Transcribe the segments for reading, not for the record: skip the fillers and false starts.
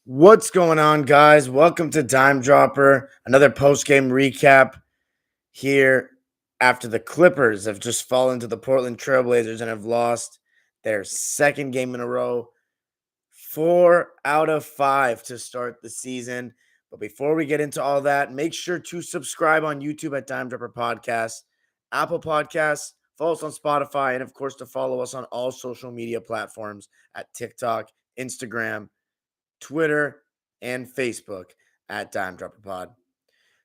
What's going on, guys? Welcome to Dime Dropper, another post-game recap here after the Clippers have just fallen to the Portland Trailblazers and have lost their second game in a row, 4 out of 5 to start the season. But before we get into all that, make sure to subscribe on YouTube at Dime Dropper Podcast, Apple Podcasts, follow us on Spotify, and of course to follow us on all social media platforms at TikTok, Instagram, Twitter, and Facebook at Dime Dropper Pod.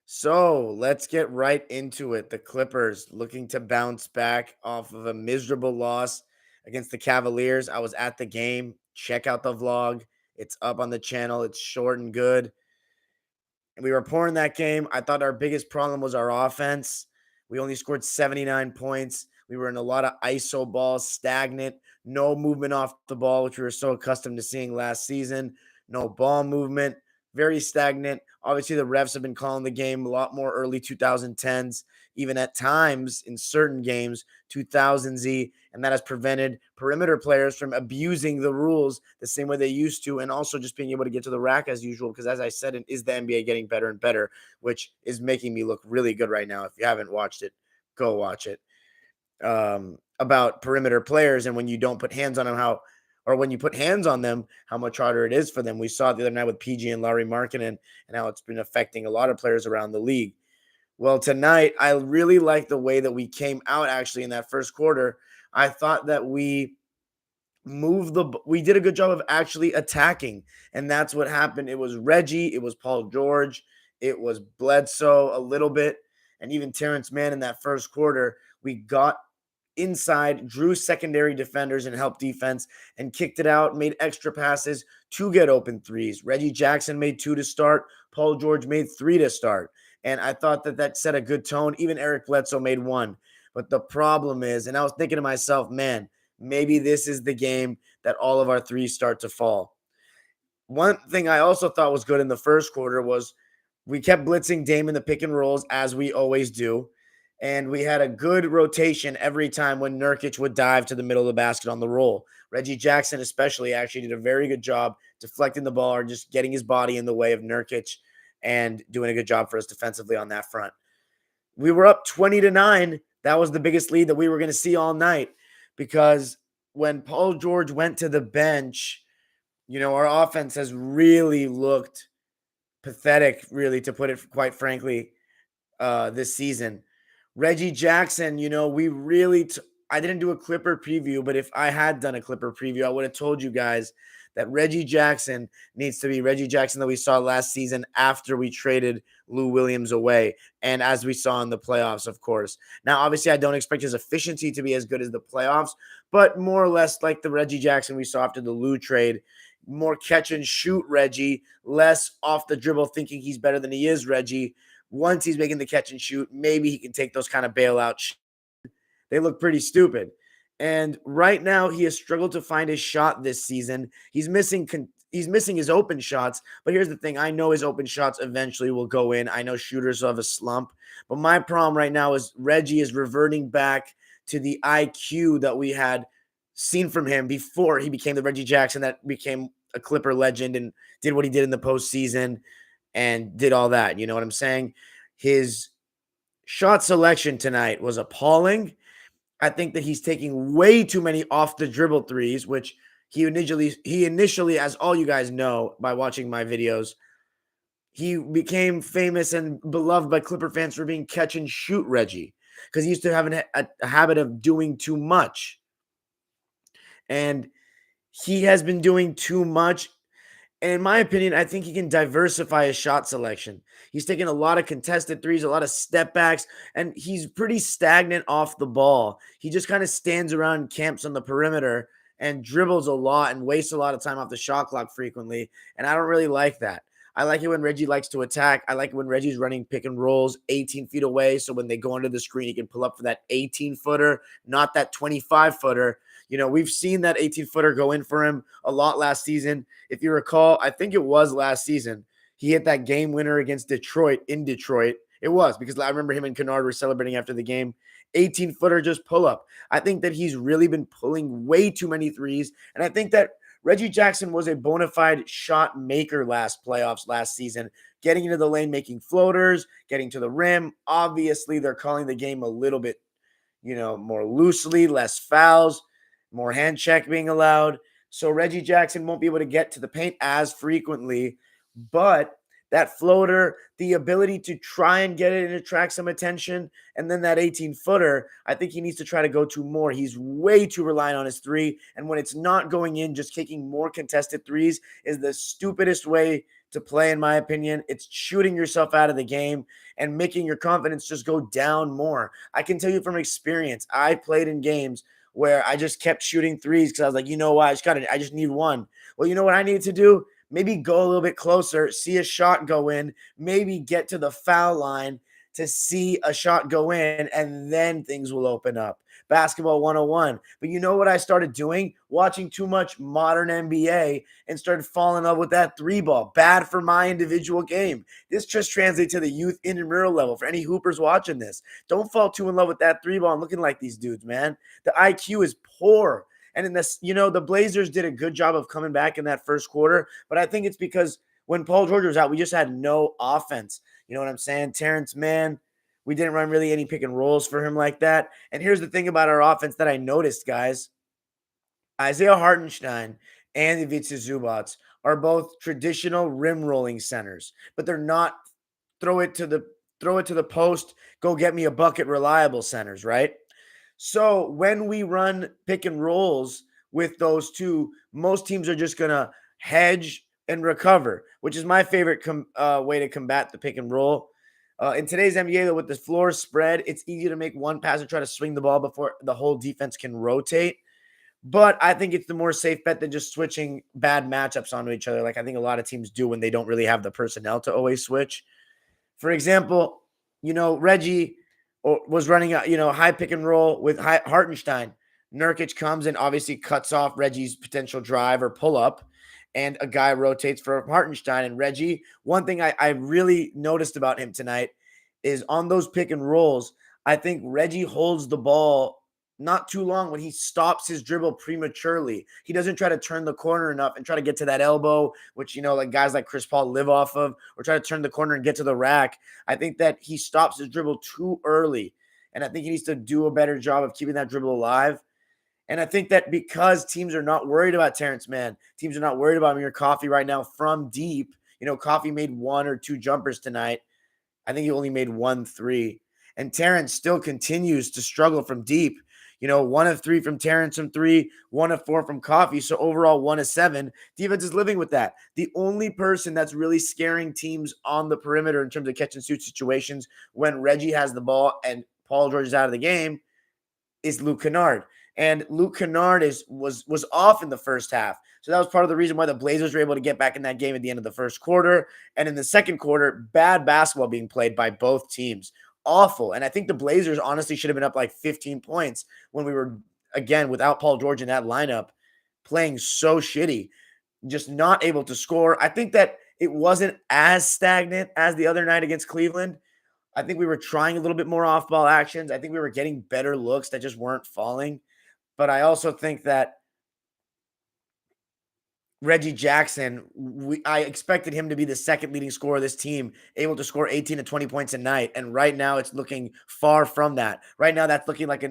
So let's get right into it. The Clippers looking to bounce back off of a miserable loss against the Cavaliers. I was at the game. Check out the vlog. It's up on the channel. It's short and good. And we were pouring that game. I thought our biggest problem was our offense. We only scored 79 points. We were in a lot of ISO balls, stagnant, no movement off the ball, which we were so accustomed to seeing last season. No ball movement, very stagnant. Obviously, the refs have been calling the game a lot more early 2010s, even at times in certain games, 2000Z, and that has prevented perimeter players from abusing the rules the same way they used to, and also just being able to get to the rack as usual, because as I said, it is the NBA getting better and better, which is making me look really good right now. If you haven't watched it, go watch it. About perimeter players, and when you don't put hands on them, when you put hands on them, how much harder it is for them. We saw it the other night with PG and Larry Markkinen, and how it's been affecting a lot of players around the league. Well, tonight, I really like the way that we came out actually in that first quarter. I thought that we did a good job of actually attacking, and that's what happened. It was Reggie, it was Paul George, it was Bledsoe a little bit, and even Terrence Mann in that first quarter. We got inside, drew secondary defenders and helped defense, and kicked it out, made extra passes to get open threes. Reggie Jackson made 2 to start. Paul George made 3 to start. And I thought that set a good tone. Even Eric Bledsoe made 1. But the problem is, and I was thinking to myself, man, maybe this is the game that all of our threes start to fall. One thing I also thought was good in the first quarter was we kept blitzing Dame in the pick and rolls, as we always do. And we had a good rotation every time when Nurkic would dive to the middle of the basket on the roll. Reggie Jackson especially actually did a very good job deflecting the ball or just getting his body in the way of Nurkic and doing a good job for us defensively on that front. We were up 20-9. That was the biggest lead that we were going to see all night, because when Paul George went to the bench, our offense has really looked pathetic, really, to put it quite frankly, this season. Reggie Jackson, I didn't do a Clipper preview, but if I had done a Clipper preview, I would have told you guys that Reggie Jackson needs to be Reggie Jackson that we saw last season after we traded Lou Williams away, and as we saw in the playoffs, of course. Now, obviously, I don't expect his efficiency to be as good as the playoffs, but more or less like the Reggie Jackson we saw after the Lou trade. More catch and shoot Reggie, less off the dribble thinking he's better than he is Reggie. Once he's making the catch and shoot, maybe he can take those kind of bailouts. They look pretty stupid. And right now, he has struggled to find his shot this season. He's missing his open shots. But here's the thing. I know his open shots eventually will go in. I know shooters have a slump. But my problem right now is Reggie is reverting back to the IQ that we had seen from him before he became the Reggie Jackson that became a Clipper legend and did what he did in the postseason and did all that. You know what I'm saying? His shot selection tonight was appalling. I think that he's taking way too many off the dribble threes, which he initially, as all you guys know by watching my videos, he became famous and beloved by Clipper fans for being catch and shoot Reggie, because he used to have a habit of doing too much. And he has been doing too much. And in my opinion, I think he can diversify his shot selection. He's taking a lot of contested threes, a lot of step backs, and he's pretty stagnant off the ball. He just kind of stands around, camps on the perimeter, and dribbles a lot and wastes a lot of time off the shot clock frequently. And I don't really like that. I like it when Reggie likes to attack. I like it when Reggie's running pick and rolls 18 feet away, so when they go under the screen, he can pull up for that 18-footer, not that 25-footer. We've seen that 18-footer go in for him a lot last season. If you recall, I think it was last season, he hit that game winner against Detroit in Detroit. It was because I remember him and Kennard were celebrating after the game. 18-footer just pull up. I think that he's really been pulling way too many threes. And I think that Reggie Jackson was a bona fide shot maker last season, getting into the lane, making floaters, getting to the rim. Obviously, they're calling the game a little bit, more loosely, less fouls, more hand check being allowed. So Reggie Jackson won't be able to get to the paint as frequently, but that floater, the ability to try and get it and attract some attention, and then that 18-footer, I think he needs to try to go to more. He's way too reliant on his three, and when it's not going in, just kicking more contested threes is the stupidest way to play, in my opinion. It's shooting yourself out of the game and making your confidence just go down more. I can tell you from experience, I played in games where I just kept shooting threes because I was like, you know what, I just need one. Well, you know what I needed to do? Maybe go a little bit closer, see a shot go in, maybe get to the foul line to see a shot go in, and then things will open up. Basketball 101. But you know what I started doing? Watching too much modern NBA and started falling in love with that three ball. Bad for my individual game. This just translates to the youth intramural level for any hoopers watching this. Don't fall too in love with that three ball and looking like these dudes, man. The IQ is poor. And in this, the Blazers did a good job of coming back in that first quarter, but I think it's because when Paul George was out, we just had no offense. You know what I'm saying? Terrence Mann, we didn't run really any pick and rolls for him like that. And here's the thing about our offense that I noticed, guys. Isaiah Hartenstein and Ivica Zubac are both traditional rim rolling centers, but they're not throw it to the post, go get me a bucket reliable centers, right? So when we run pick and rolls with those two, most teams are just going to hedge and recover, which is my favorite way to combat the pick and roll. In today's NBA, though, with the floor spread, it's easy to make one pass and try to swing the ball before the whole defense can rotate. But I think it's the more safe bet than just switching bad matchups onto each other, like I think a lot of teams do when they don't really have the personnel to always switch. For example, Reggie was running a high pick and roll with Hartenstein. Nurkic comes and obviously cuts off Reggie's potential drive or pull up, and a guy rotates for Hartenstein. And Reggie, one thing I really noticed about him tonight is on those pick and rolls, I think Reggie holds the ball not too long when he stops his dribble prematurely. He doesn't try to turn the corner enough and try to get to that elbow, which, like guys like Chris Paul live off of, or try to turn the corner and get to the rack. I think that he stops his dribble too early. And I think he needs to do a better job of keeping that dribble alive. And I think that because teams are not worried about Terrence Mann, teams are not worried about Amir Coffey right now from deep. Coffey made one or two jumpers tonight. I think he only made 1 3. And Terrence still continues to struggle from deep. 1 of 3 from Terrence from 3, 1 of 4 from Coffey. So overall, 1 of 7. Defense is living with that. The only person that's really scaring teams on the perimeter in terms of catch and shoot situations when Reggie has the ball and Paul George is out of the game is Luke Kennard. And Luke Kennard was off in the first half. So that was part of the reason why the Blazers were able to get back in that game at the end of the first quarter. And in the second quarter, bad basketball being played by both teams. Awful. And I think the Blazers honestly should have been up like 15 points when we were, again, without Paul George in that lineup, playing so shitty, just not able to score. I think that it wasn't as stagnant as the other night against Cleveland. I think we were trying a little bit more off-ball actions. I think we were getting better looks that just weren't falling. But I also think that Reggie Jackson, I expected him to be the second leading scorer of this team, able to score 18 to 20 points a night. And right now it's looking far from that. Right now that's looking like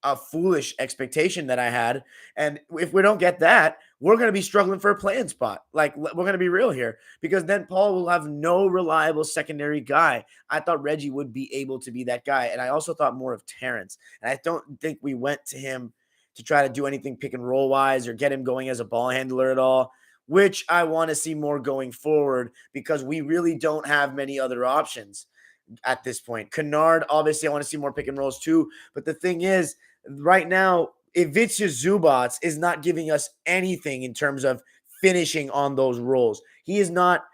a foolish expectation that I had. And if we don't get that, we're going to be struggling for a play-in spot. Like, we're going to be real here, because then Paul will have no reliable secondary guy. I thought Reggie would be able to be that guy. And I also thought more of Terrence. And I don't think we went to him to try to do anything pick and roll wise or get him going as a ball handler at all, which I want to see more going forward, because we really don't have many other options at this point. Kennard, obviously, I want to see more pick and rolls too. But the thing is, right now, Ivica Zubac is not giving us anything in terms of finishing on those rolls. He is not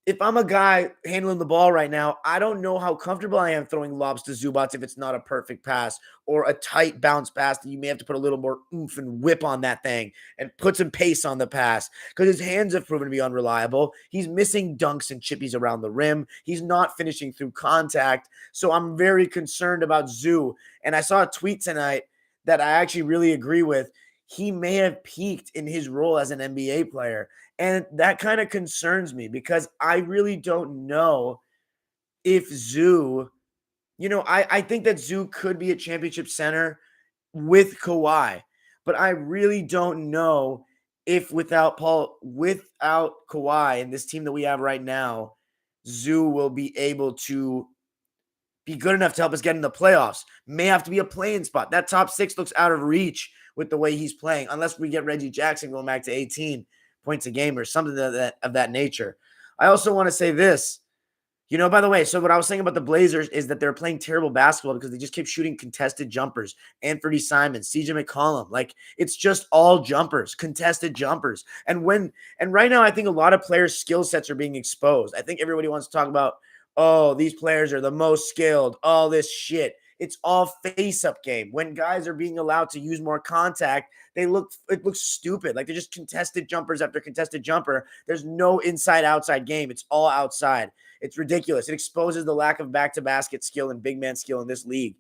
if I'm a guy handling the ball right now, I don't know how comfortable I am throwing lobs to Zubats if it's not a perfect pass or a tight bounce pass that you may have to put a little more oomph and whip on that thing and put some pace on the pass because his hands have proven to be unreliable. He's missing dunks and chippies around the rim. He's not finishing through contact. So I'm very concerned about Zoo. And I saw a tweet tonight that I actually really agree with. He may have peaked in his role as an NBA player. And that kind of concerns me because I really don't know if Zoo, I think that Zoo could be a championship center with Kawhi, but I really don't know if without Kawhi and this team that we have right now, Zoo will be able to be good enough to help us get in the playoffs. May have to be a playing spot. That top 6 looks out of reach with the way he's playing, unless we get Reggie Jackson going back to 18 points a game or something of that nature. I also want to say this. By the way, so what I was saying about the Blazers is that they're playing terrible basketball because they just keep shooting contested jumpers. Anthony Simon, CJ McCollum, it's just all jumpers, contested jumpers. And right now, I think a lot of players' skill sets are being exposed. I think everybody wants to talk about, oh, these players are the most skilled, all this shit. It's all face-up game. When guys are being allowed to use more contact, it looks stupid. Like they're just contested jumpers after contested jumper. There's no inside-outside game. It's all outside. It's ridiculous. It exposes the lack of back-to-basket skill and big man skill in this league.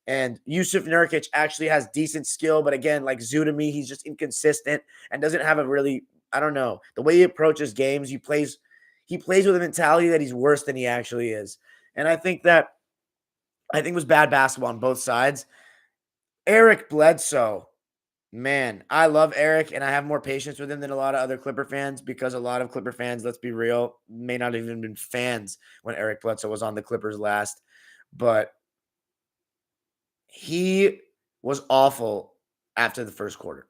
And Yusuf Nurkic actually has decent skill, but again, like Zoo to me, he's just inconsistent and doesn't have a really, I don't know, the way he approaches games, he plays with a mentality that he's worse than he actually is. And I think it was bad basketball on both sides. Eric Bledsoe, man, I love Eric, and I have more patience with him than a lot of other Clipper fans because a lot of Clipper fans, let's be real, may not have even been fans when Eric Bledsoe was on the Clippers last. But he was awful after the first quarter.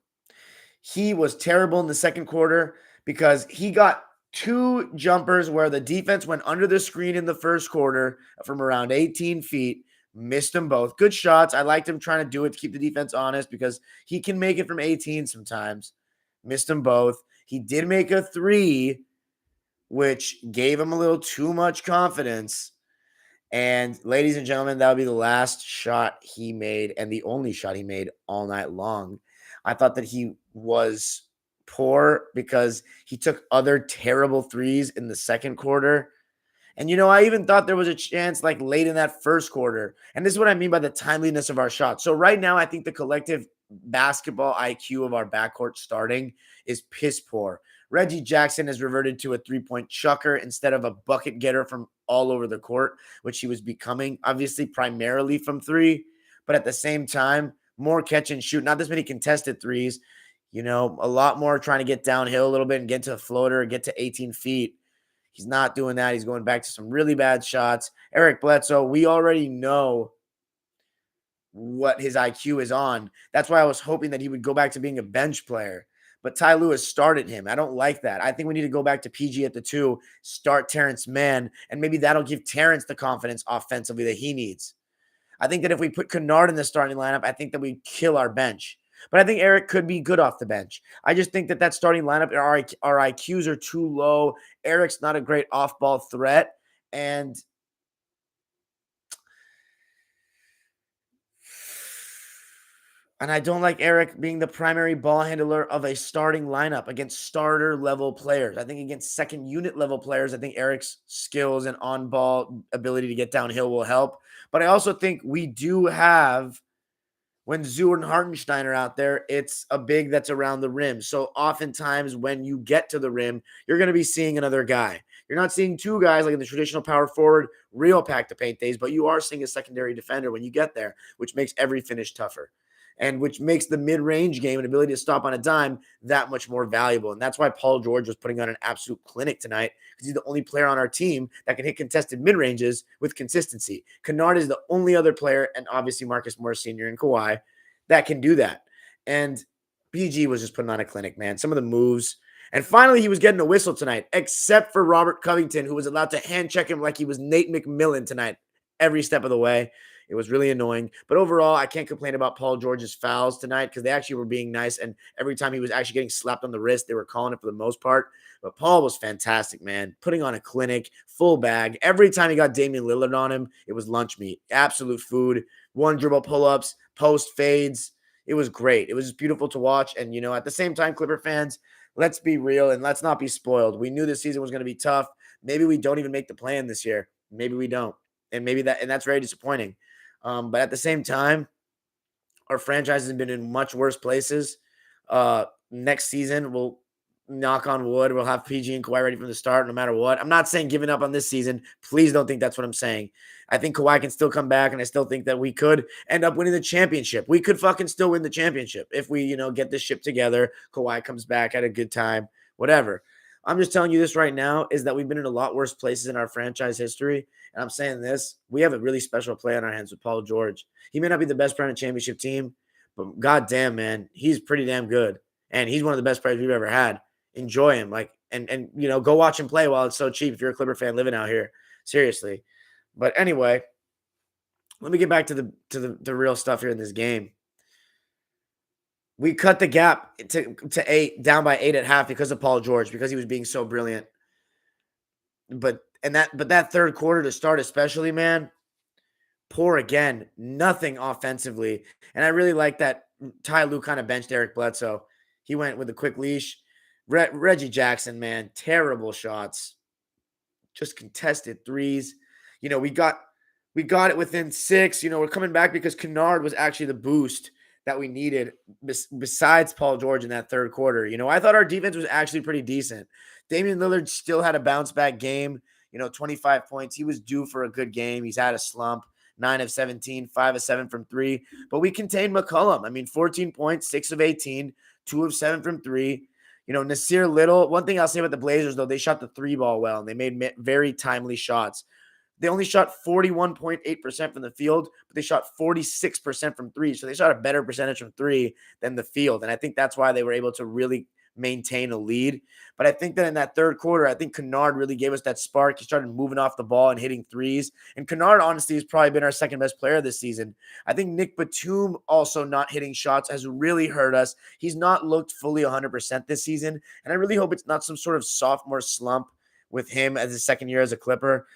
He was terrible in the second quarter because he got 2 jumpers where the defense went under the screen in the first quarter from around 18 feet. Missed them both. Good shots. I liked him trying to do it to keep the defense honest because he can make it from 18 sometimes. Missed them both. He did make a 3, which gave him a little too much confidence. And ladies and gentlemen, that'll be the last shot he made and the only shot he made all night long. I thought that he was poor because he took other terrible threes in the second quarter. And, I even thought there was a chance late in that first quarter. And this is what I mean by the timeliness of our shots. So right now, I think the collective basketball IQ of our backcourt starting is piss poor. Reggie Jackson has reverted to a 3-point chucker instead of a bucket getter from all over the court, which he was becoming, obviously, primarily from 3. But at the same time, more catch and shoot, not this many contested threes, a lot more trying to get downhill a little bit and get to a floater, get to 18 feet. He's not doing that. He's going back to some really bad shots. Eric Bledsoe, we already know what his IQ is on. That's why I was hoping that he would go back to being a bench player. But Ty Lewis started him. I don't like that. I think we need to go back to PG at the 2, start Terrence Mann, and maybe that'll give Terrence the confidence offensively that he needs. I think that if we put Kennard in the starting lineup, I think that we kill our bench. But I think Eric could be good off the bench. I just think that starting lineup, our IQs are too low. Eric's not a great off-ball threat. And I don't like Eric being the primary ball handler of a starting lineup against starter-level players. I think against second-unit level players, I think Eric's skills and on-ball ability to get downhill will help. But I also think we do have, when Zoo and Hartenstein are out there, it's a big that's around the rim. So oftentimes when you get to the rim, you're going to be seeing another guy. You're not seeing 2 guys like in the traditional power forward, real pack-to-paint days, but you are seeing a secondary defender when you get there, which makes every finish tougher. And which makes the mid-range game and ability to stop on a dime that much more valuable. And that's why Paul George was putting on an absolute clinic tonight, because he's the only player on our team that can hit contested mid-ranges with consistency. Kennard is the only other player, and obviously Marcus Morris Sr. and Kawhi, that can do that. And PG was just putting on a clinic, man. Some of the moves. And finally, he was getting a whistle tonight, except for Robert Covington, who was allowed to hand check him like he was Nate McMillan tonight every step of the way. It was really annoying. But overall, I can't complain about Paul George's fouls tonight because they actually were being nice. And every time he was actually getting slapped on the wrist, they were calling it for the most part. But Paul was fantastic, man. Putting on a clinic, full bag. Every time he got Damian Lillard on him, it was lunch meat. Absolute food. One dribble pull-ups, post fades. It was great. It was just beautiful to watch. And, at the same time, Clipper fans, let's be real and let's not be spoiled. We knew this season was going to be tough. Maybe we don't even make the play-in this year. Maybe we don't. And that's very disappointing. But at the same time, our franchise has been in much worse places. Next season, we'll knock on wood. We'll have PG and Kawhi ready from the start, no matter what. I'm not saying giving up on this season. Please don't think that's what I'm saying. I think Kawhi can still come back, and I still think that we could end up winning the championship. We could fucking still win the championship if we, get this ship together. Kawhi comes back at a good time, whatever. I'm just telling you this right now is that we've been in a lot worse places in our franchise history. And I'm saying this, we have a really special play on our hands with Paul George. He may not be the best player on a championship team, but goddamn, man, he's pretty damn good. And he's one of the best players we've ever had. Enjoy him. And go watch him play while it's so cheap if you're a Clipper fan living out here. Seriously. But anyway, let me get back to the real stuff here in this game. We cut the gap to 8, down by 8 at half because of Paul George, because he was being so brilliant. But that third quarter to start especially, man, poor again. Nothing offensively. And I really like that Ty Lue kind of benched Eric Bledsoe. He went with a quick leash. Reggie Jackson, man, terrible shots. Just contested threes. We got it within 6. We're coming back because Kennard was actually the boost that we needed besides Paul George in that third quarter. I thought our defense was actually pretty decent. Damian Lillard still had a bounce back game, 25 points. He was due for a good game. He's had a slump, 9 of 17, 5 of 7 from 3. But we contained McCollum. 14 points, 6 of 18, 2 of 7 from 3. Nasir Little, one thing I'll say about the Blazers, though, they shot the 3 ball well, and they made very timely shots. They only shot 41.8% from the field, but they shot 46% from 3. So they shot a better percentage from 3 than the field. And I think that's why they were able to really maintain a lead. But I think that in that third quarter, I think Kennard really gave us that spark. He started moving off the ball and hitting threes. And Kennard, honestly, has probably been our second best player this season. I think Nick Batum also not hitting shots has really hurt us. He's not looked fully 100% this season. And I really hope it's not some sort of sophomore slump with him as his second year as a Clipper.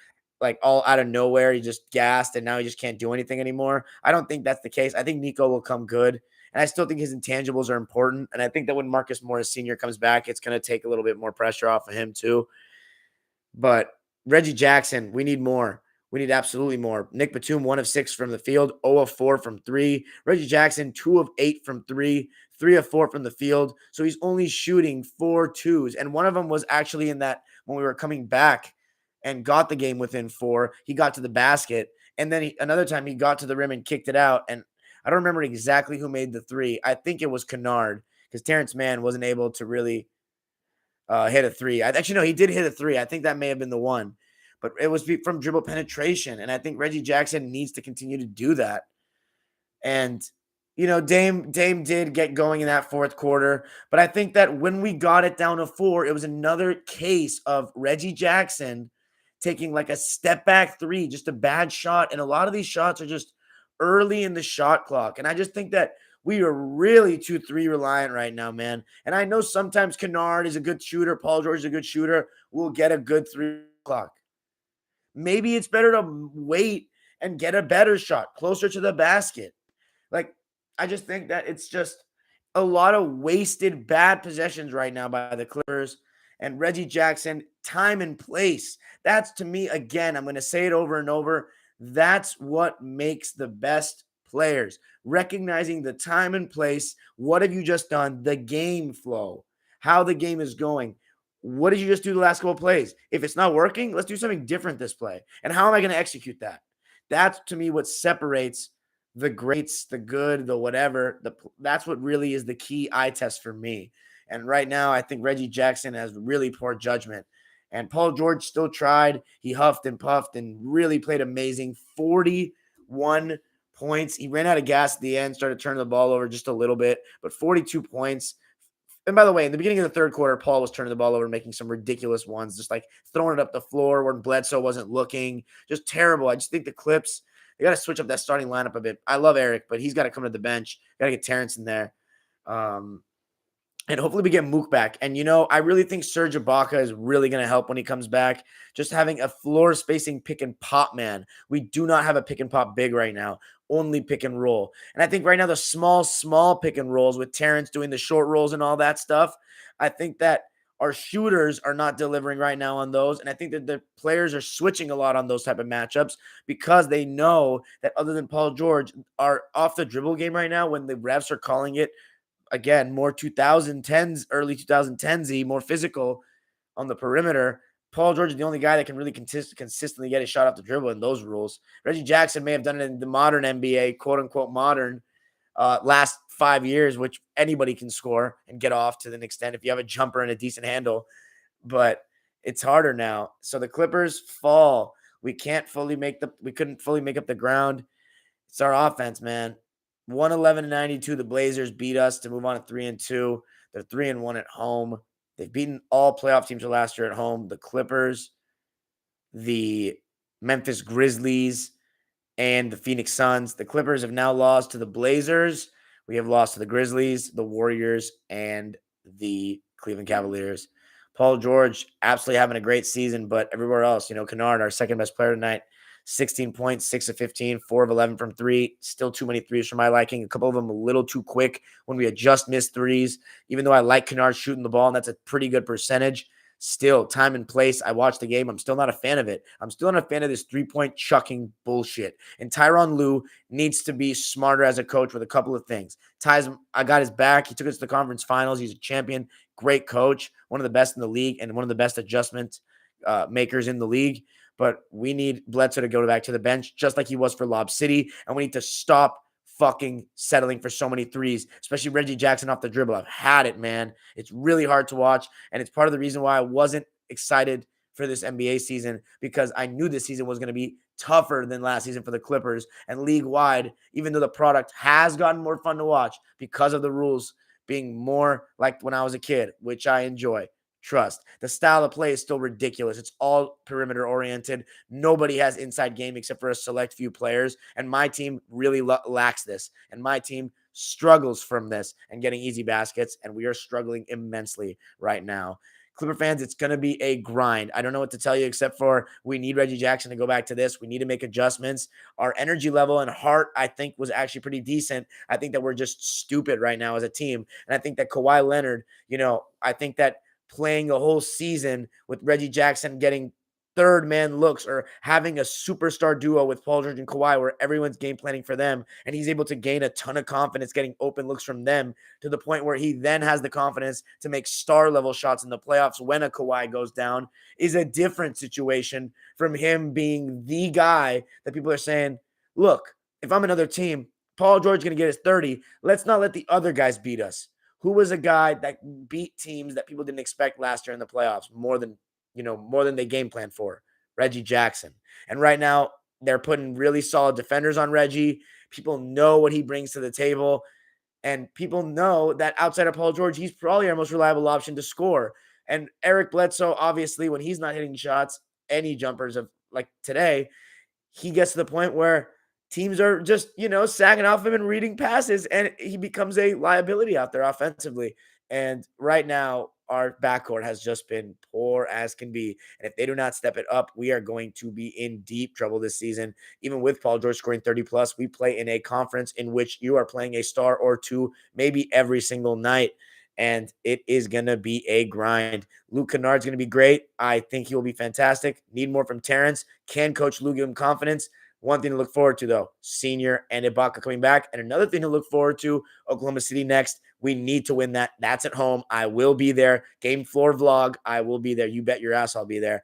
Like all out of nowhere, he just gassed and now he just can't do anything anymore. I don't think that's the case. I think Nico will come good. And I still think his intangibles are important. And I think that when Marcus Morris Sr. comes back, it's going to take a little bit more pressure off of him too. But Reggie Jackson, we need more. We need absolutely more. Nick Batum, 1 of 6 from the field, 0 of 4 from 3. Reggie Jackson, 2 of 8 from 3, 3 of 4 from the field. So he's only shooting 4 twos. And one of them was actually in that when we were coming back and got the game within 4. He got to the basket. And then another time he got to the rim and kicked it out. And I don't remember exactly who made the 3. I think it was Kennard because Terrence Mann wasn't able to really hit a 3. Actually, no, he did hit a 3. I think that may have been the one. But it was from dribble penetration. And I think Reggie Jackson needs to continue to do that. And, Dame did get going in that fourth quarter. But I think that when we got it down to 4, it was another case of Reggie Jackson taking like a step back 3, just a bad shot. And a lot of these shots are just early in the shot clock. And I just think that we are really 2-3 reliant right now, man. And I know sometimes Kennard is a good shooter. Paul George is a good shooter. We'll get a good 3 o'clock. Maybe it's better to wait and get a better shot closer to the basket. I just think that it's just a lot of wasted bad possessions right now by the Clippers. And Reggie Jackson, time and place. That's, to me, again, I'm going to say it over and over, that's what makes the best players. Recognizing the time and place. What have you just done? The game flow. How the game is going. What did you just do the last couple of plays? If it's not working, let's do something different this play. And how am I going to execute that? That's, to me, what separates the greats, the good, the whatever. That's what really is the key eye test for me. And right now, I think Reggie Jackson has really poor judgment. And Paul George still tried. He huffed and puffed and really played amazing. 41 points. He ran out of gas at the end, started turning the ball over just a little bit, but 42 points. And by the way, in the beginning of the third quarter, Paul was turning the ball over, making some ridiculous ones, just like throwing it up the floor when Bledsoe wasn't looking. Just terrible. I just think the Clips, They got to switch up that starting lineup a bit. I love Eric, but he's got to come to the bench. Got to get Terrence in there. And hopefully we get Mook back. And, I really think Serge Ibaka is really going to help when he comes back. Just having a floor spacing pick and pop man. We do not have a pick and pop big right now. Only pick and roll. And I think right now the small pick and rolls with Terrence doing the short rolls and all that stuff, I think that our shooters are not delivering right now on those. And I think that the players are switching a lot on those type of matchups because they know that other than Paul George, our off the dribble game right now, when the refs are calling it, again, more 2010s, early 2010s, more physical on the perimeter. Paul George is the only guy that can really consistently get a shot off the dribble in those rules. Reggie Jackson may have done it in the modern NBA, quote unquote modern, last 5 years, which anybody can score and get off to an extent if you have a jumper and a decent handle. But it's harder now. So the Clippers fall. We couldn't fully make up the ground. It's our offense, man. 111-92. The Blazers beat us to move on to 3-2. They're 3-1 at home. They've beaten all playoff teams last year at home. The Clippers, the Memphis Grizzlies, and the Phoenix Suns. The Clippers have now lost to the Blazers. We have lost to the Grizzlies, the Warriors, and the Cleveland Cavaliers. Paul George absolutely having a great season, but everywhere else, Kennard, our second best player tonight, 16 points, 6 of 15, 4 of 11 from three. Still too many threes for my liking. A couple of them a little too quick when we had just missed threes. Even though I like Kennard shooting the ball, and that's a pretty good percentage. Still, time and place. I watched the game. I'm still not a fan of it. I'm still not a fan of this three-point chucking bullshit. And Tyronn Lue needs to be smarter as a coach with a couple of things. I got his back. He took us to the conference finals. He's a champion. Great coach. One of the best in the league and one of the best adjustment makers in the league. But we need Bledsoe to go back to the bench just like he was for Lob City. And we need to stop fucking settling for so many threes, especially Reggie Jackson off the dribble. I've had it, man. It's really hard to watch. And it's part of the reason why I wasn't excited for this NBA season, because I knew this season was going to be tougher than last season for the Clippers and league-wide, even though the product has gotten more fun to watch because of the rules being more like when I was a kid, which I enjoy. Trust. The style of play is still ridiculous. It's all perimeter oriented. Nobody has inside game except for a select few players. And my team really lacks this. And my team struggles from this and getting easy baskets. And we are struggling immensely right now. Clipper fans, it's going to be a grind. I don't know what to tell you except for we need Reggie Jackson to go back to this. We need to make adjustments. Our energy level and heart, I think, was actually pretty decent. I think that we're just stupid right now as a team. And I think that Kawhi Leonard, I think that playing a whole season with Reggie Jackson getting third man looks or having a superstar duo with Paul George and Kawhi where everyone's game planning for them and he's able to gain a ton of confidence getting open looks from them to the point where he then has the confidence to make star level shots in the playoffs when a Kawhi goes down is a different situation from him being the guy that people are saying, look, if I'm another team, Paul George is going to get his 30. Let's not let the other guys beat us. Who was a guy that beat teams that people didn't expect last year in the playoffs more than they game planned for? Reggie Jackson. And right now, they're putting really solid defenders on Reggie. People know what he brings to the table. And people know that outside of Paul George, he's probably our most reliable option to score. And Eric Bledsoe, obviously, when he's not hitting shots, any jumpers of like today, he gets to the point where teams are just, sagging off him and reading passes, and he becomes a liability out there offensively. And right now, our backcourt has just been poor as can be. And if they do not step it up, we are going to be in deep trouble this season. Even with Paul George scoring 30+, we play in a conference in which you are playing a star or two, maybe every single night. And it is going to be a grind. Luke Kennard's going to be great. I think he will be fantastic. Need more from Terrence. Can Coach Lou give him confidence? One thing to look forward to, though, Senior and Ibaka coming back. And another thing to look forward to, Oklahoma City next. We need to win that. That's at home. I will be there. Game floor vlog. I will be there. You bet your ass I'll be there.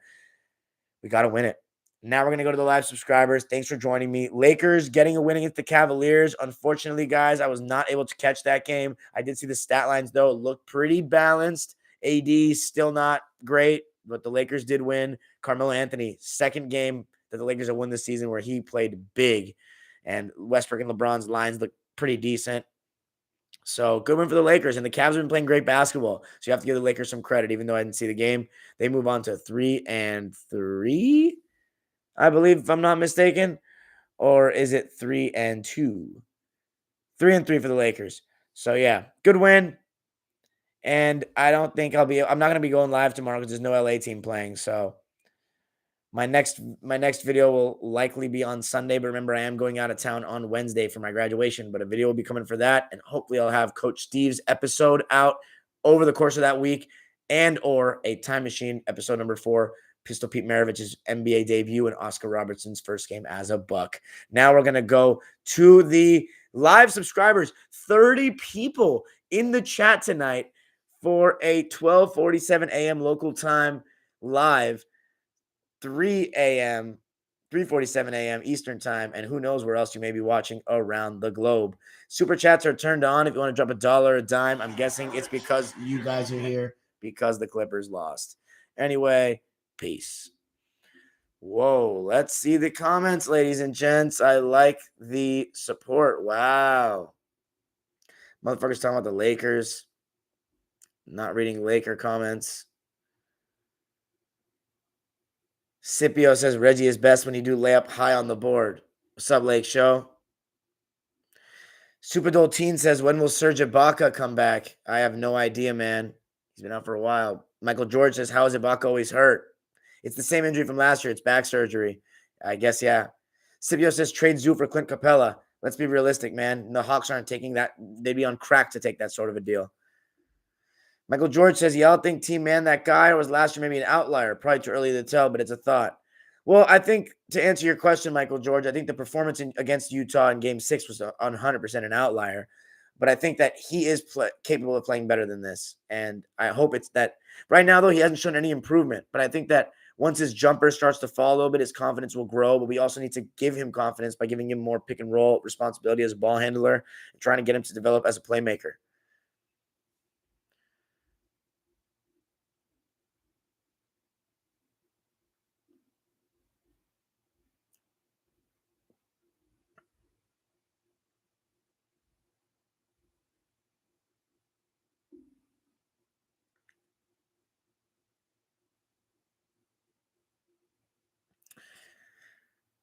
We got to win it. Now we're going to go to the live subscribers. Thanks for joining me. Lakers getting a win against the Cavaliers. Unfortunately, guys, I was not able to catch that game. I did see the stat lines, though. It looked pretty balanced. AD still not great, but the Lakers did win. Carmelo Anthony, second game that the Lakers have won this season where he played big. And Westbrook and LeBron's lines look pretty decent. So good win for the Lakers. And the Cavs have been playing great basketball. So you have to give the Lakers some credit, even though I didn't see the game. They move on to 3-3, I believe, if I'm not mistaken. Or is it 3-2? 3-3 for the Lakers. So yeah, good win. And I don't think I'm not gonna be going live tomorrow because there's no LA team playing. So my next video will likely be on Sunday, but remember I am going out of town on Wednesday for my graduation, but a video will be coming for that, and hopefully I'll have Coach Steve's episode out over the course of that week, and or a Time Machine episode number 4, Pistol Pete Maravich's NBA debut and Oscar Robertson's first game as a Buck. Now we're gonna go to the live subscribers. 30 people in the chat tonight for a 12:47 a.m. local time live. 3:47 a.m. Eastern time, and who knows where else you may be watching around the globe. Super chats are turned on. If you want to drop $1, a dime, I'm guessing it's because you guys are here because the Clippers lost. Anyway, peace. Whoa, let's see the comments, ladies and gents. I like the support. Wow. Motherfuckers talking about the Lakers. Not reading Laker comments. Scipio says Reggie is best when you do layup high on the board. What's up, Lake Show? Superdole Teen says, when will Serge Ibaka come back? I have no idea, man. He's been out for a while. Michael George says, how is Ibaka always hurt? It's the same injury from last year. It's back surgery. I guess, yeah. Scipio says, trade Zoo for Clint Capella. Let's be realistic, man. The Hawks aren't taking that. They'd be on crack to take that sort of a deal. Michael George says, y'all think Team Man that guy, or was last year maybe an outlier? Probably too early to tell, but it's a thought. Well, I think to answer your question, Michael George, I think the performance against Utah in Game 6 was 100% an outlier. But I think that he is capable of playing better than this. And I hope it's that. Right now, though, he hasn't shown any improvement. But I think that once his jumper starts to fall a little bit, his confidence will grow. But we also need to give him confidence by giving him more pick and roll responsibility as a ball handler and trying to get him to develop as a playmaker.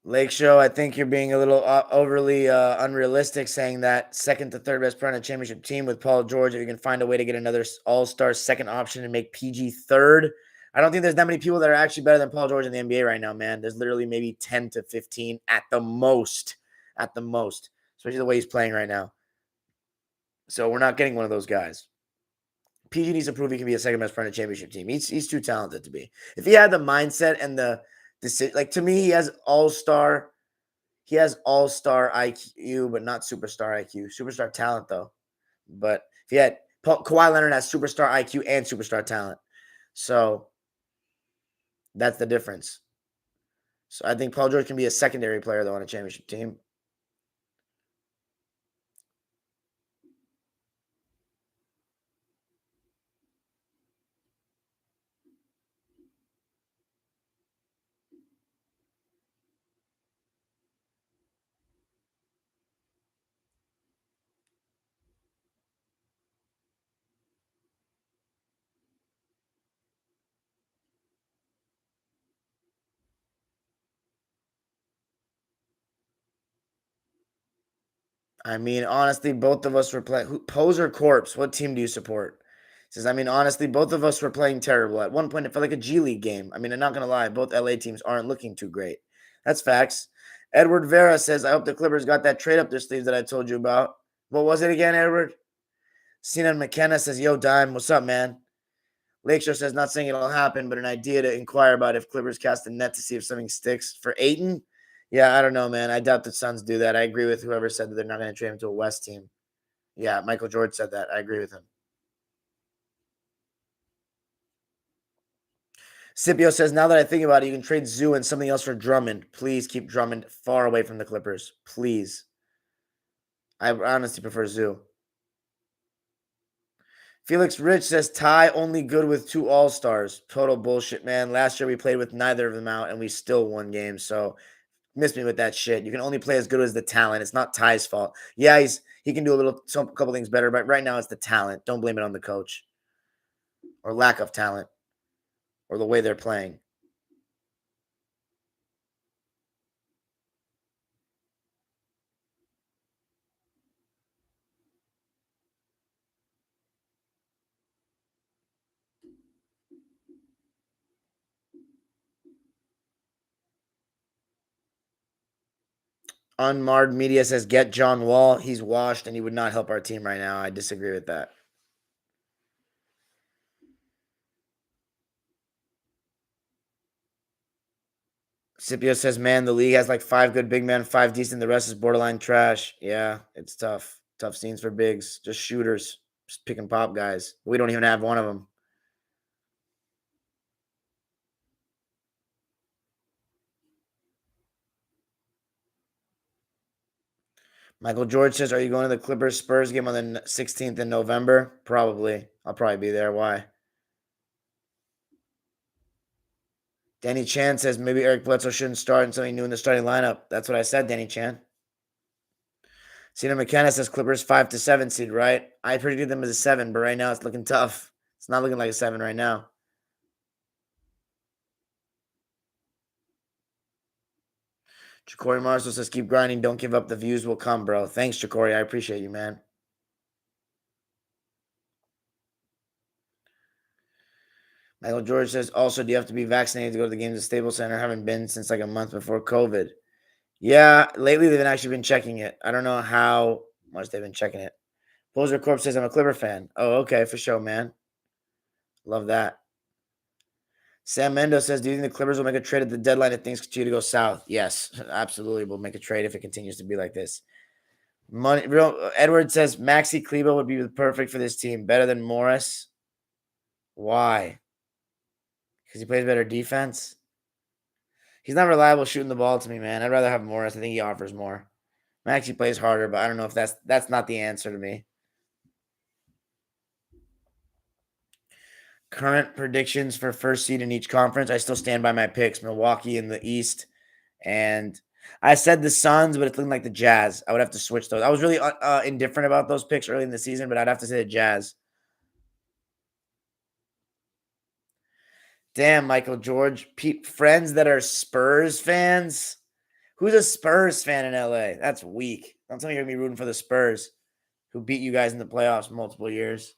Lake Show, I think you're being a little overly unrealistic saying that second to third best player on a championship team with Paul George. If you can find a way to get another all-star second option and make PG third, I don't think there's that many people that are actually better than Paul George in the NBA right now, man. There's literally maybe 10 to 15 at the most, especially the way he's playing right now. So we're not getting one of those guys. PG needs to prove he can be a second best player on a championship team. He's too talented to be. If he had the mindset and the decision, like to me, he has all-star IQ, but not superstar IQ. Superstar talent, though. But if he had Kawhi Leonard has superstar IQ and superstar talent. So that's the difference. So I think Paul George can be a secondary player, though, on a championship team. I mean, honestly, both of us were playing. Pose or Corpse? What team do you support? He says, I mean, honestly, both of us were playing terrible. At one point, it felt like a G League game. I mean, I'm not going to lie. Both LA teams aren't looking too great. That's facts. Edward Vera says, I hope the Clippers got that trade up their sleeves that I told you about. What was it again, Edward? Sinan McKenna says, yo, Dime, what's up, man? Lakeshore says, not saying it'll happen, but an idea to inquire about if Clippers cast the net to see if something sticks for Ayton. Yeah, I don't know, man. I doubt the Suns do that. I agree with whoever said that they're not going to trade him to a West team. Yeah, Michael George said that. I agree with him. Scipio says, now that I think about it, you can trade Zoo and something else for Drummond. Please keep Drummond far away from the Clippers. Please. I honestly prefer Zoo. Felix Rich says, Ty only good with 2 All-Stars. Total bullshit, man. Last year we played with neither of them out, and we still won games. So miss me with that shit. You can only play as good as the talent. It's not Ty's fault. Yeah, he can do a couple things better, but right now it's the talent. Don't blame it on the coach or lack of talent or the way they're playing. Unmarred Media says, get John Wall. He's washed and he would not help our team right now. I disagree with that. Scipio says, man, the league has like 5 good big men, 5 decent. The rest is borderline trash. Yeah, it's tough. Tough scenes for bigs. Just shooters. Just pick and pop guys. We don't even have one of them. Michael George says, are you going to the Clippers Spurs game on the 16th in November? Probably. I'll probably be there. Why? Danny Chan says, maybe Eric Bledsoe shouldn't start until he knew in the starting lineup. That's what I said, Danny Chan. Cena McKenna says Clippers 5 to 7 seed, right? I predicted them as a 7, but right now it's looking tough. It's not looking like a 7 right now. Ja'Cory Marshall says, keep grinding. Don't give up. The views will come, bro. Thanks, Ja'Cory. I appreciate you, man. Michael George says, also, do you have to be vaccinated to go to the games at Staples Center? I haven't been since like a month before COVID. Yeah, lately they've actually been checking it. I don't know how much they've been checking it. Poser Corp says, I'm a Clipper fan. Oh, okay, for sure, man. Love that. Sam Mendo says, do you think the Clippers will make a trade at the deadline if things continue to go south? Yes, absolutely. We'll make a trade if it continues to be like this. Edward says, Maxi Kleber would be perfect for this team. Better than Morris. Why? Because he plays better defense? He's not reliable shooting the ball to me, man. I'd rather have Morris. I think he offers more. Maxi plays harder, but I don't know if that's not the answer to me. Current predictions for first seed in each conference. I still stand by my picks. Milwaukee in the East. And I said the Suns, but it's looking like the Jazz. I would have to switch those. I was really indifferent about those picks early in the season, but I'd have to say the Jazz. Damn, Michael George. Friends that are Spurs fans? Who's a Spurs fan in LA? That's weak. Don't tell me you're going to be rooting for the Spurs, who beat you guys in the playoffs multiple years.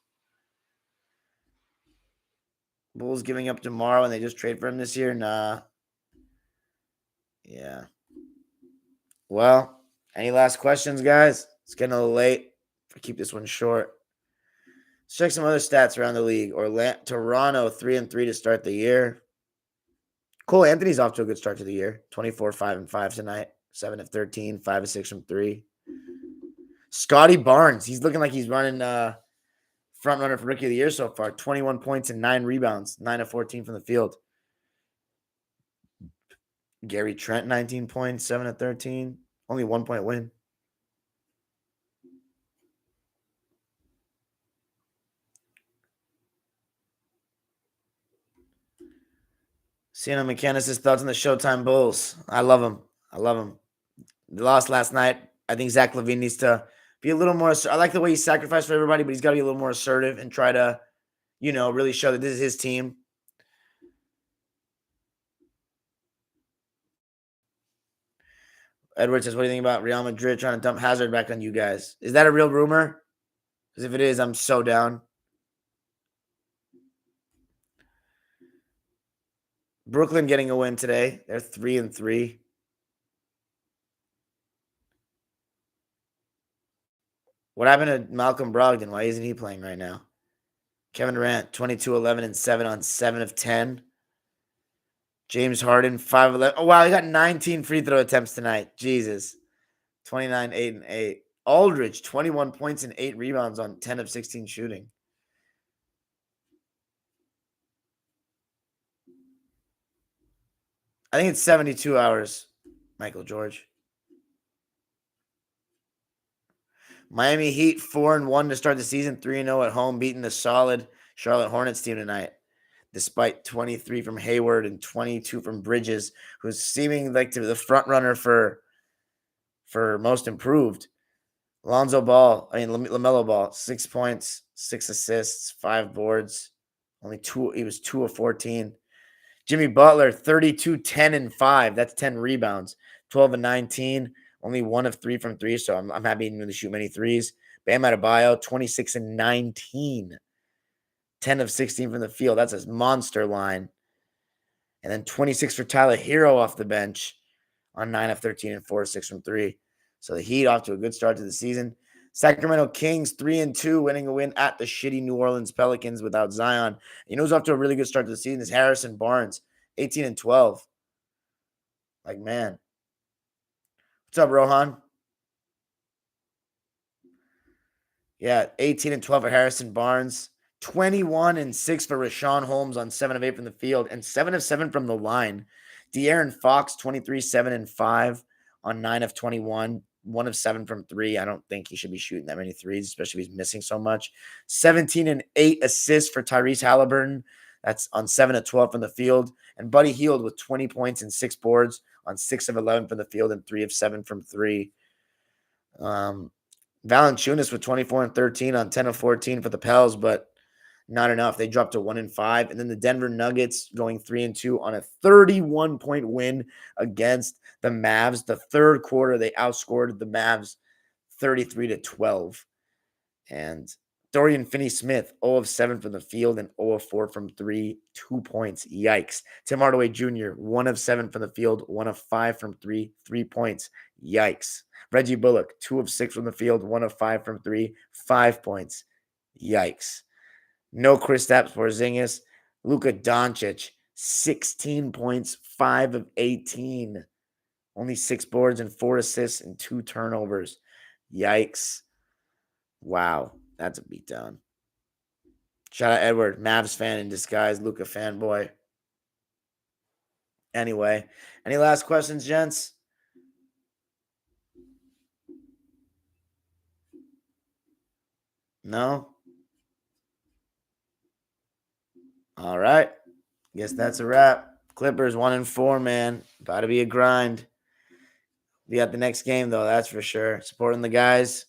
Bulls giving up tomorrow and they just trade for him this year? Nah. Yeah. Well, any last questions, guys? It's getting a little late. I'll keep this one short. Let's check some other stats around the league. Toronto 3-3 to start the year. Cole Anthony's off to a good start to the year. 24, 5-5 tonight. 7 of 13, 5 of 6 from 3. Scotty Barnes, he's looking like he's running front runner for rookie of the year so far. 21 points and 9 rebounds, 9 of 14 from the field. Gary Trent, 19 points, 7 of 13. Only 1 point win. Sienna McKenna's thoughts on the Showtime Bulls. I love them. They lost last night. I think Zach LaVine needs to be a little more. I like the way he sacrificed for everybody, but he's got to be a little more assertive and try to, really show that this is his team. Edward says, what do you think about Real Madrid trying to dump Hazard back on you guys? Is that a real rumor? Because if it is, I'm so down. Brooklyn getting a win today. They're 3-3. What happened to Malcolm Brogdon? Why isn't he playing right now? Kevin Durant, 22, 11, and 7 on 7 of 10. James Harden, 5-11. Oh, wow, he got 19 free throw attempts tonight. Jesus. 29, 8, and 8. Aldridge, 21 points and 8 rebounds on 10 of 16 shooting. I think it's 72 hours, Michael George. Miami Heat 4-1 to start the season, 3-0 at home, beating the solid Charlotte Hornets team tonight, despite 23 from Hayward and 22 from Bridges, who's seeming like to be the front runner for most improved. LaMelo Ball, 6 points, 6 assists, 5 boards, only 2. He was 2 of 14. Jimmy Butler, 32, 10, and 5. That's 10 rebounds, 12 and 19. Only 1 of 3 from 3, so I'm happy he didn't shoot many threes. Bam Adebayo, 26 and 19. 10 of 16 from the field. That's his monster line. And then 26 for Tyler Hero off the bench on 9 of 13 and 4 of 6 from 3. So the Heat off to a good start to the season. Sacramento Kings 3-2, winning a win at the shitty New Orleans Pelicans without Zion. You know who's off to a really good start to the season is Harrison Barnes, 18-12. Like, man. What's up, Rohan? Yeah, 18-12 for Harrison Barnes. 21-6 for Rashawn Holmes on 7 of 8 from the field and 7 of 7 from the line. De'Aaron Fox, 23, 7 and 5 on 9 of 21. 1 of 7 from 3. I don't think he should be shooting that many threes, especially if he's missing so much. 17 and 8 assists for Tyrese Halliburton. That's on 7 of 12 from the field. And Buddy Hield with 20 points and 6 boards on 6 of 11 from the field and 3 of 7 from 3. Valanciunas with 24 and 13 on 10 of 14 for the Pels, but not enough. They dropped to 1-5. And then the Denver Nuggets going 3-2 on a 31-point win against the Mavs. The third quarter, they outscored the Mavs 33-12. And Dorian Finney-Smith, 0 of 7 from the field and 0 of 4 from 3, 2 points. Yikes. Tim Hardaway Jr., 1 of 7 from the field, 1 of 5 from 3, 3 points. Yikes. Reggie Bullock, 2 of 6 from the field, 1 of 5 from 3, 5 points. Yikes. No Kristaps Porzingis. Luka Doncic, 16 points, 5 of 18. Only 6 boards and 4 assists and 2 turnovers. Yikes. Wow, that's a beatdown. Shout out Edward, Mavs fan in disguise, Luka fanboy. Anyway, any last questions, gents? No? All right. Guess that's a wrap. Clippers 1-4, man. About to be a grind. We got the next game, though, that's for sure. Supporting the guys.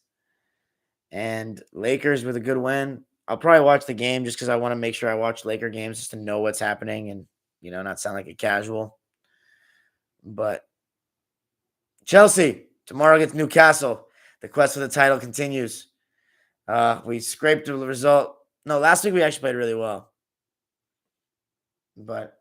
And Lakers with a good win. I'll probably watch the game just because I want to make sure I watch Laker games just to know what's happening and, not sound like a casual. But Chelsea, tomorrow against Newcastle. The quest for the title continues. We scraped the result. No, last week we actually played really well. But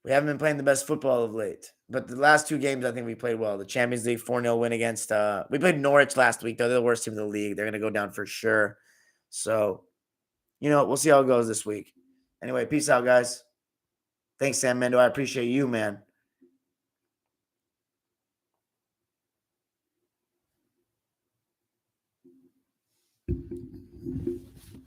we haven't been playing the best football of late. But the last 2 games, I think we played well. The Champions League 4-0 win against we played Norwich last week, though. They're the worst team in the league. They're going to go down for sure. So, we'll see how it goes this week. Anyway, peace out, guys. Thanks, Sam Mendo. I appreciate you, man.